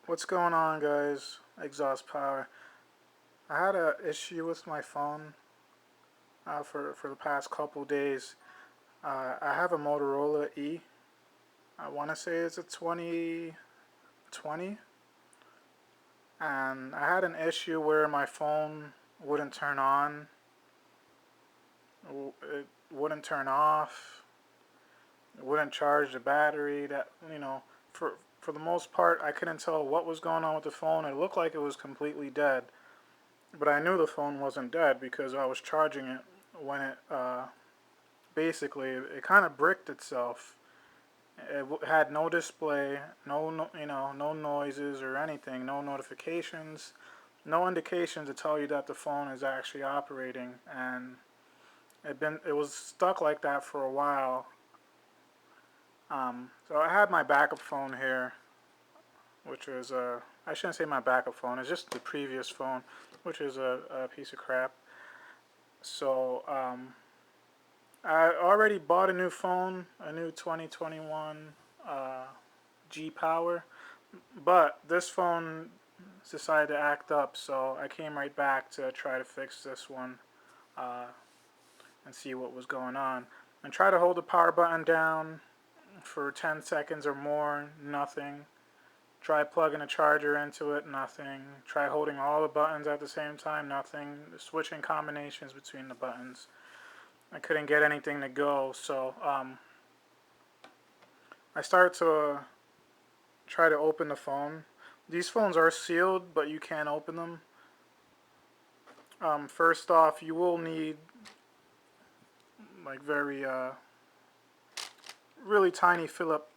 What's going on, guys? Exhaust power. I had an issue with my phone for the past couple days. I have a Motorola E. I want to say it's a 2020, and I had an issue where my phone wouldn't turn on. It wouldn't turn off. It wouldn't charge the battery. For the most part, I couldn't tell what was going on with the phone. It looked like it was completely dead. But I knew the phone wasn't dead because I was charging it when it kind of bricked itself. It had no display, no noises or anything, no notifications, no indication to tell you that the phone is actually operating, and it was stuck like that for a while. So I had my backup phone here, which was I shouldn't say my backup phone. It's just the previous phone, which is a piece of crap. So I already bought a new phone, a new 2021 G Power, but this phone decided to act up, so I came right back to try to fix this one uh, and see what was going on. And try to hold the power button down for 10 seconds or more, nothing. Try plugging a charger into it, nothing. Try holding all the buttons at the same time, nothing. Switching combinations between the buttons. I couldn't get anything to go, so I started to try to open the phone. These phones are sealed, but you can't open them. First off, you will need like really tiny Phillips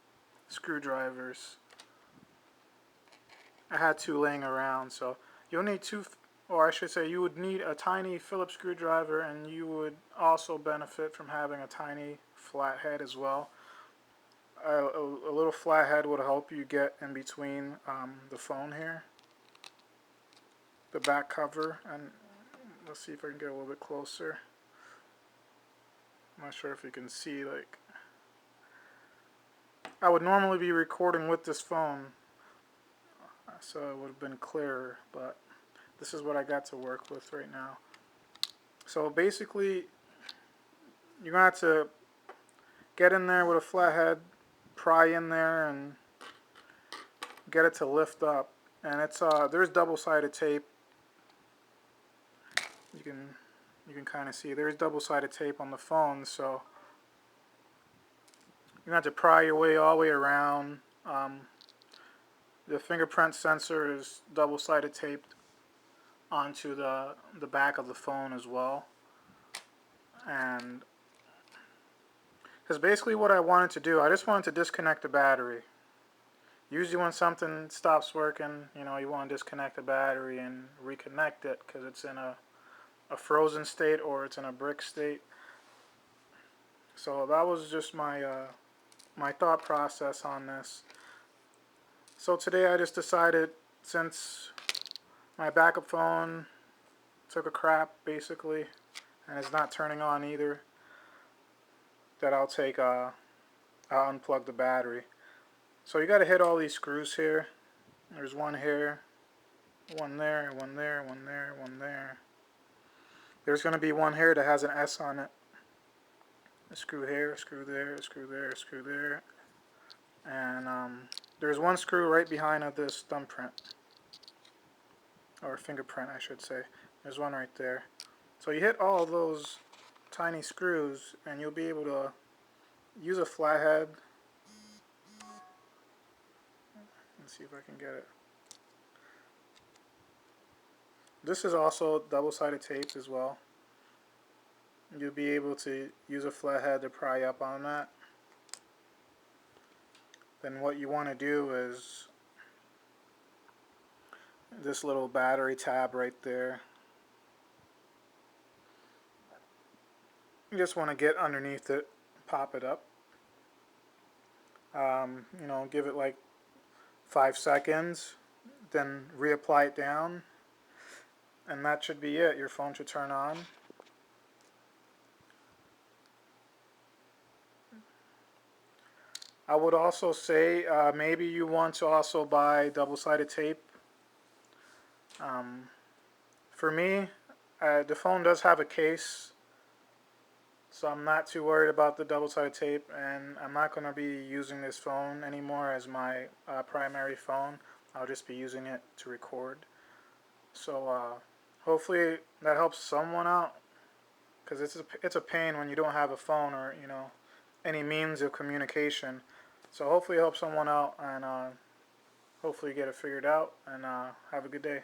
screwdrivers. I had two laying around, so you'll need two, or I should say, you would need a tiny Phillips screwdriver, and you would also benefit from having a tiny flathead as well. A little flathead would help you get in between the phone here, the back cover, and let's see if I can get a little bit closer. I'm not sure if you can see, like, I would normally be recording with this phone, so it would have been clearer, but this is what I got to work with right now. So basically, you're going to have to get in there with a flathead, pry in there, and get it to lift up. And there's double-sided tape. You can kind of see there's double-sided tape on the phone, so you're going to have to pry your way all the way around. The fingerprint sensor is double-sided taped onto the back of the phone as well. And because basically what I wanted to do, I just wanted to disconnect the battery. Usually when something stops working, you want to disconnect the battery and reconnect it because it's in a frozen state or it's in a brick state. So that was just my thought process on this. So today I just decided, since my backup phone took a crap basically and it's not turning on either, that I'll unplug the battery. So you got to hit all these screws here. There's one here, one there, one there, one there, one there. There's going to be one here that has an S on it. A screw here, a screw there, a screw there, a screw there. And there's one screw right behind this thumbprint. Or fingerprint, I should say. There's one right there. So you hit all of those tiny screws and you'll be able to use a flathead. Let's see if I can get it. This is also double-sided taped as well. You'll be able to use a flathead to pry up on that. Then what you want to do is this little battery tab right there. You just want to get underneath it, pop it up. Give it like 5 seconds, then reapply it down, and that should be it. Your phone should turn on. I would also say maybe you want to also buy double-sided tape. Um, for me, the phone does have a case, so I'm not too worried about the double-sided tape, and I'm not going to be using this phone anymore as my primary phone. I'll just be using it to record. So hopefully that helps someone out, because it's a pain when you don't have a phone or any means of communication. So hopefully it helps someone out, and hopefully you get it figured out, and have a good day.